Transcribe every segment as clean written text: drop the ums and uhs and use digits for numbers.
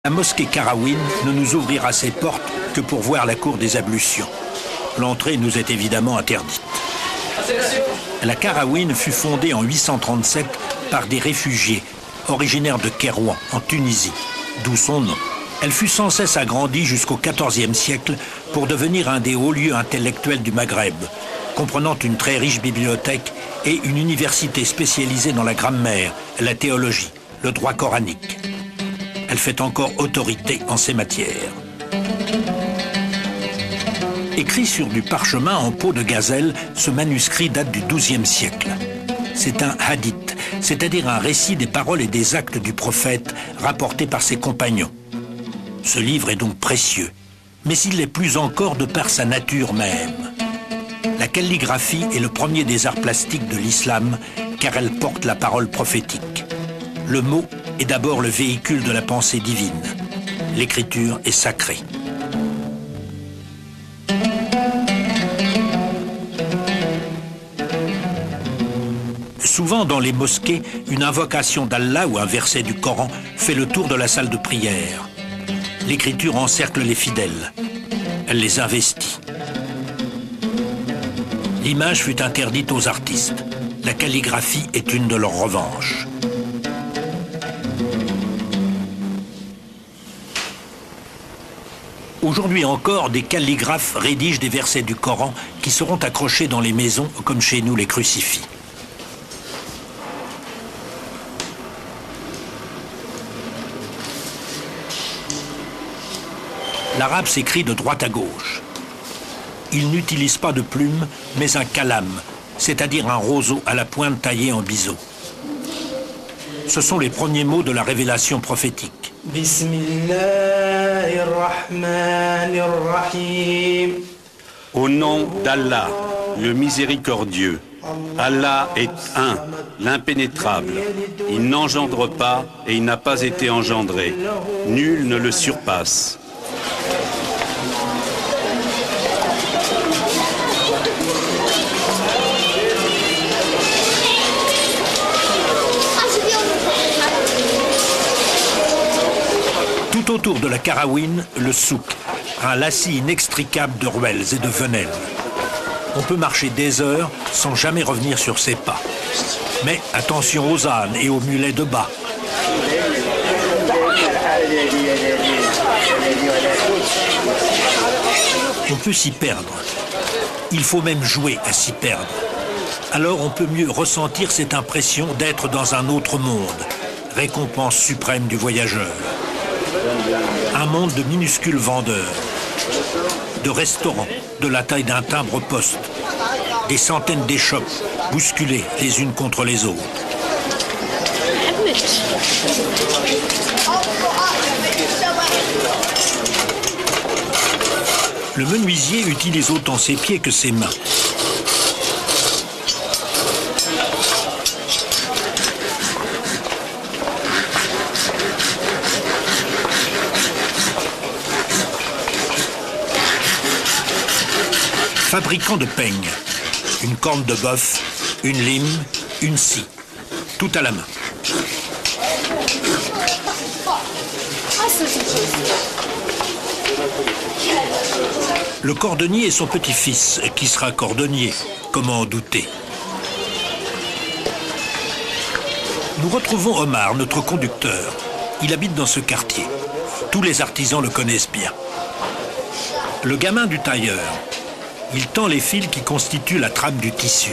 La mosquée Qarawin ne nous ouvrira ses portes que pour voir la cour des ablutions. L'entrée nous est évidemment interdite. La Qarawin fut fondée en 837 par des réfugiés originaires de Kairouan, en Tunisie, d'où son nom. Elle fut sans cesse agrandie jusqu'au XIVe siècle pour devenir un des hauts lieux intellectuels du Maghreb, comprenant une très riche bibliothèque et une université spécialisée dans la grammaire, la théologie, le droit coranique. Elle fait encore autorité en ces matières. Écrit sur du parchemin en peau de gazelle, ce manuscrit date du XIIe siècle. C'est un hadith, c'est-à-dire un récit des paroles et des actes du prophète rapportés par ses compagnons. Ce livre est donc précieux, mais il l'est plus encore de par sa nature même. La calligraphie est le premier des arts plastiques de l'islam, car elle porte la parole prophétique. Le mot est d'abord le véhicule de la pensée divine. L'écriture est sacrée. Souvent dans les mosquées, une invocation d'Allah ou un verset du Coran fait le tour de la salle de prière. L'écriture encercle les fidèles. Elle les investit. L'image fut interdite aux artistes. La calligraphie est une de leurs revanches. Aujourd'hui encore, des calligraphes rédigent des versets du Coran qui seront accrochés dans les maisons, comme chez nous les crucifix. L'arabe s'écrit de droite à gauche. Il n'utilise pas de plume, mais un kalam, c'est-à-dire un roseau à la pointe taillée en biseau. Ce sont les premiers mots de la révélation prophétique. Au nom d'Allah, le miséricordieux. Allah est un, l'impénétrable. Il n'engendre pas et il n'a pas été engendré. Nul ne le surpasse. Tout autour de la Qarawin, le souk, un lacis inextricable de ruelles et de venelles. On peut marcher des heures sans jamais revenir sur ses pas. Mais attention aux ânes et aux mulets de bas. On peut s'y perdre. Il faut même jouer à s'y perdre. Alors on peut mieux ressentir cette impression d'être dans un autre monde, récompense suprême du voyageur. Un monde de minuscules vendeurs, de restaurants de la taille d'un timbre-poste, des centaines d'échoppes bousculées les unes contre les autres. Le menuisier utilise autant ses pieds que ses mains. Fabricant de peignes, une corne de bœuf, une lime, une scie, tout à la main. Le cordonnier est son petit-fils, qui sera cordonnier, comment en douter. Nous retrouvons Omar, notre conducteur. Il habite dans ce quartier. Tous les artisans le connaissent bien. Le gamin du tailleur. Il tend les fils qui constituent la trame du tissu.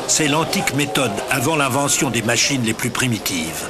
C'est l'antique méthode avant l'invention des machines les plus primitives.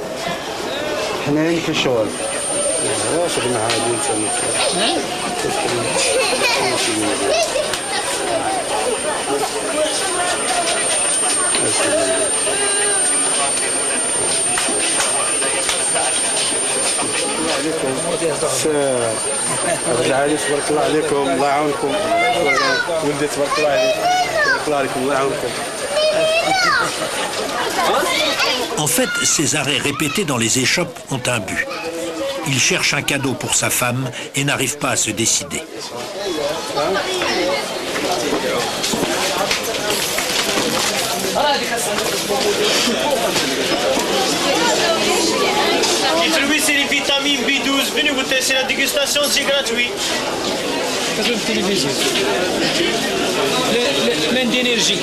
En fait, ces arrêts répétés dans les échoppes ont un but. Il cherche un cadeau pour sa femme et n'arrive pas à se décider. Les fruits, c'est les vitamines B12. Venez goûter, c'est la dégustation, c'est gratuit. Plein d'énergie.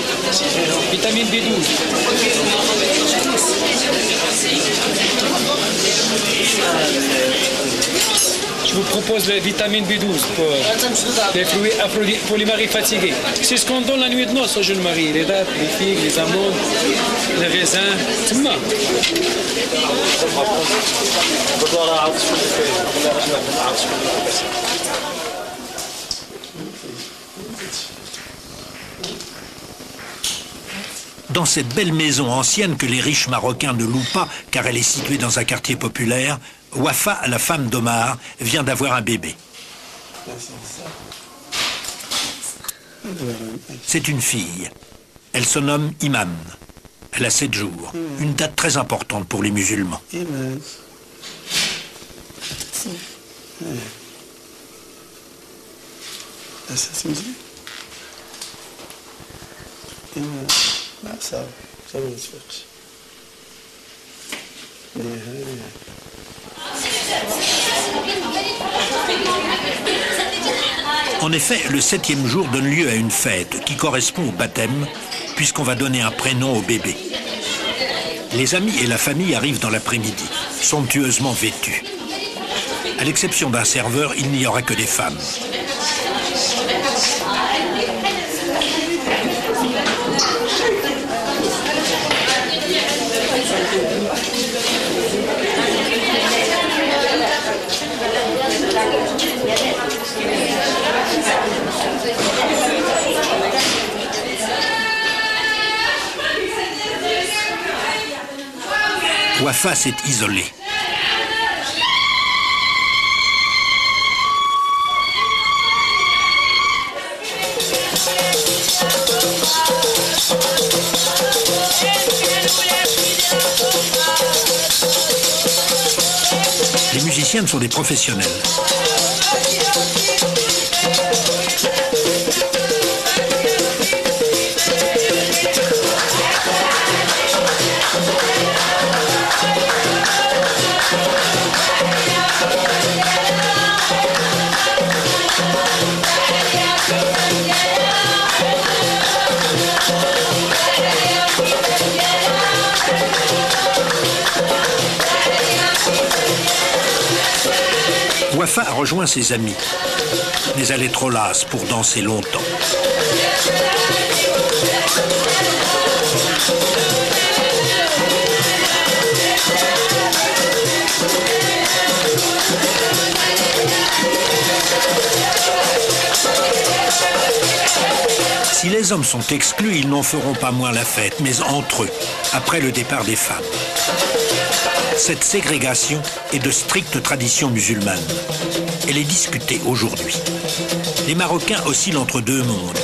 Vitamine B12. Je vous propose la vitamine B12 pour les fruits pour les maris fatigués. C'est ce qu'on donne la nuit de noces aux jeunes maris. Les dattes, les figues, les amandes, les raisins. C'est moi. Dans cette belle maison ancienne que les riches Marocains ne louent pas, car elle est située dans un quartier populaire, Wafa, la femme d'Omar, vient d'avoir un bébé. C'est une fille. Elle se nomme Iman. Elle a 7 jours. Une date très importante pour les musulmans. En effet, le 7e jour donne lieu à une fête qui correspond au baptême, puisqu'on va donner un prénom au bébé. Les amis et la famille arrivent dans l'après-midi, somptueusement vêtus. À l'exception d'un serveur, il n'y aura que des femmes. Wafa s'est isolée. Les musiciennes sont des professionnels. Wafa a rejoint ses amis, mais elle est trop lasse pour danser longtemps. Si les hommes sont exclus, ils n'en feront pas moins la fête, mais entre eux, après le départ des femmes. Cette ségrégation est de stricte tradition musulmane. Elle est discutée aujourd'hui. Les Marocains oscillent entre deux mondes.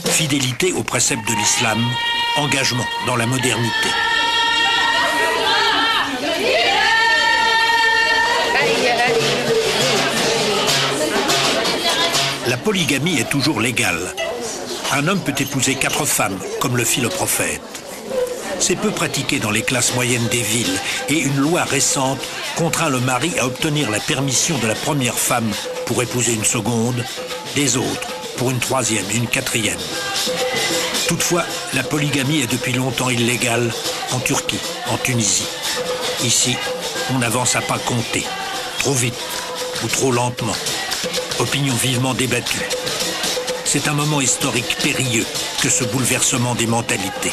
Fidélité aux préceptes de l'islam, engagement dans la modernité. La polygamie est toujours légale. Un homme peut épouser 4 femmes, comme le fit le prophète. C'est peu pratiqué dans les classes moyennes des villes et une loi récente contraint le mari à obtenir la permission de la première femme pour épouser une seconde, des autres pour une troisième et une quatrième. Toutefois, la polygamie est depuis longtemps illégale en Turquie, en Tunisie. Ici, on n'avance à pas compter, trop vite ou trop lentement. Opinion vivement débattue. C'est un moment historique périlleux que ce bouleversement des mentalités.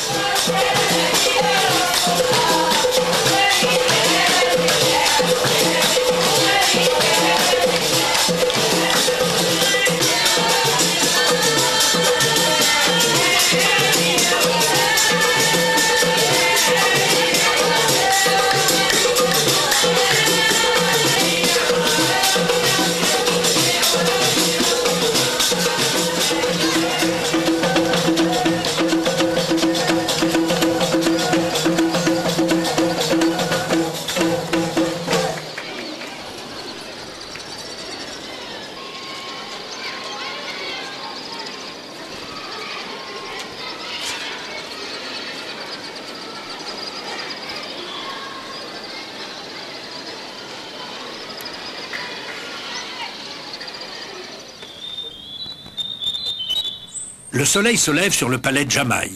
Le soleil se lève sur le palais de Jamaï.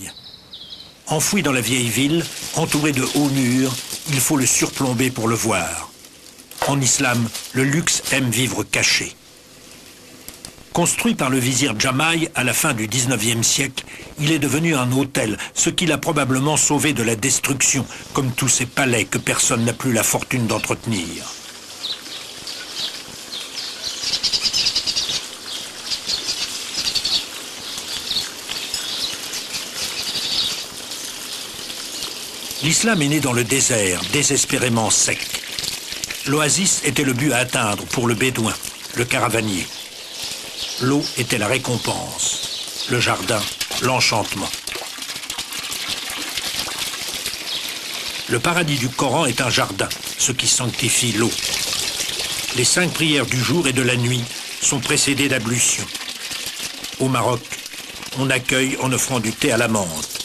Enfoui dans la vieille ville, entouré de hauts murs, il faut le surplomber pour le voir. En islam, le luxe aime vivre caché. Construit par le vizir Jamaï à la fin du 19e siècle, il est devenu un hôtel, ce qui l'a probablement sauvé de la destruction, comme tous ces palais que personne n'a plus la fortune d'entretenir. L'islam est né dans le désert, désespérément sec. L'oasis était le but à atteindre pour le bédouin, le caravanier. L'eau était la récompense, le jardin, l'enchantement. Le paradis du Coran est un jardin, ce qui sanctifie l'eau. Les 5 prières du jour et de la nuit sont précédées d'ablutions. Au Maroc, on accueille en offrant du thé à la menthe.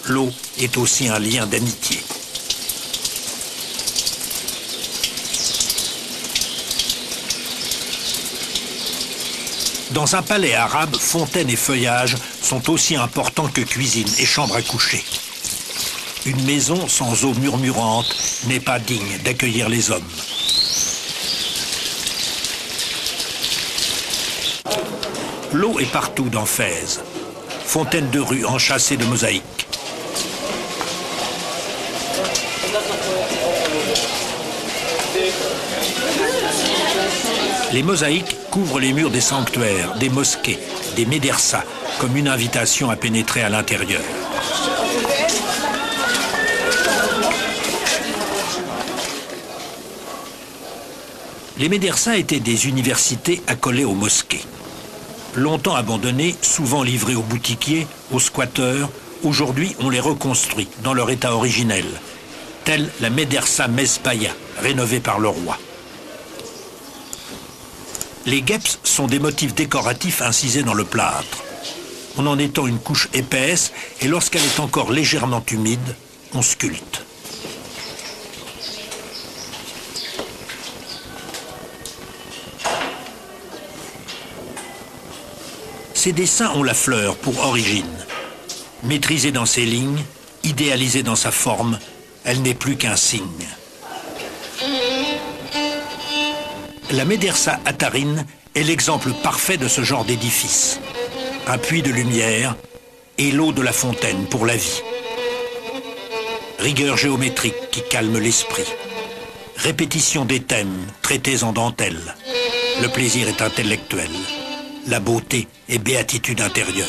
L'eau est aussi un lien d'amitié. Dans un palais arabe, fontaines et feuillages sont aussi importants que cuisine et chambre à coucher. Une maison sans eau murmurante n'est pas digne d'accueillir les hommes. L'eau est partout dans Fès. Fontaines de rue enchâssées de mosaïques. Les mosaïques couvrent les murs des sanctuaires, des mosquées, des médersas, comme une invitation à pénétrer à l'intérieur. Les médersas étaient des universités accolées aux mosquées. Longtemps abandonnées, souvent livrées aux boutiquiers, aux squatteurs, aujourd'hui on les reconstruit dans leur état originel, telle la médersa Mezbaya, rénovée par le roi. Les guêpes sont des motifs décoratifs incisés dans le plâtre. On en étend une couche épaisse et lorsqu'elle est encore légèrement humide, on sculpte. Ces dessins ont la fleur pour origine. Maîtrisée dans ses lignes, idéalisée dans sa forme, elle n'est plus qu'un signe. La médersa Attarine est l'exemple parfait de ce genre d'édifice. Un puits de lumière et l'eau de la fontaine pour la vie. Rigueur géométrique qui calme l'esprit. Répétition des thèmes traités en dentelle. Le plaisir est intellectuel. La beauté est béatitude intérieure.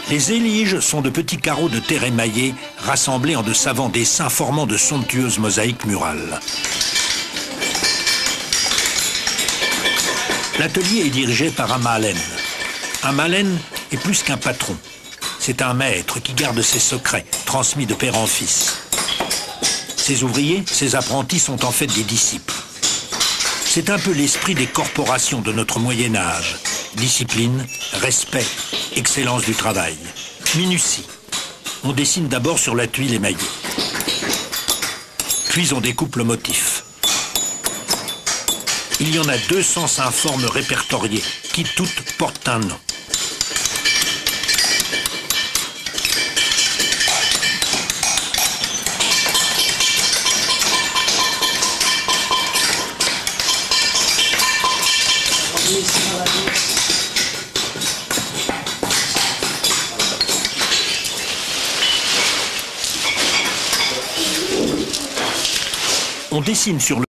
Les éliges sont de petits carreaux de terre émaillés rassemblés en de savants dessins formant de somptueuses mosaïques murales. L'atelier est dirigé par un malen. Un malen est plus qu'un patron. C'est un maître qui garde ses secrets, transmis de père en fils. Ses ouvriers, ses apprentis sont en fait des disciples. C'est un peu l'esprit des corporations de notre Moyen-Âge. Discipline, respect, excellence du travail. Minutie. On dessine d'abord sur la tuile émaillée. Puis on découpe le motif. Il y en a 205 formes répertoriées, qui toutes portent un nom. On dessine sur le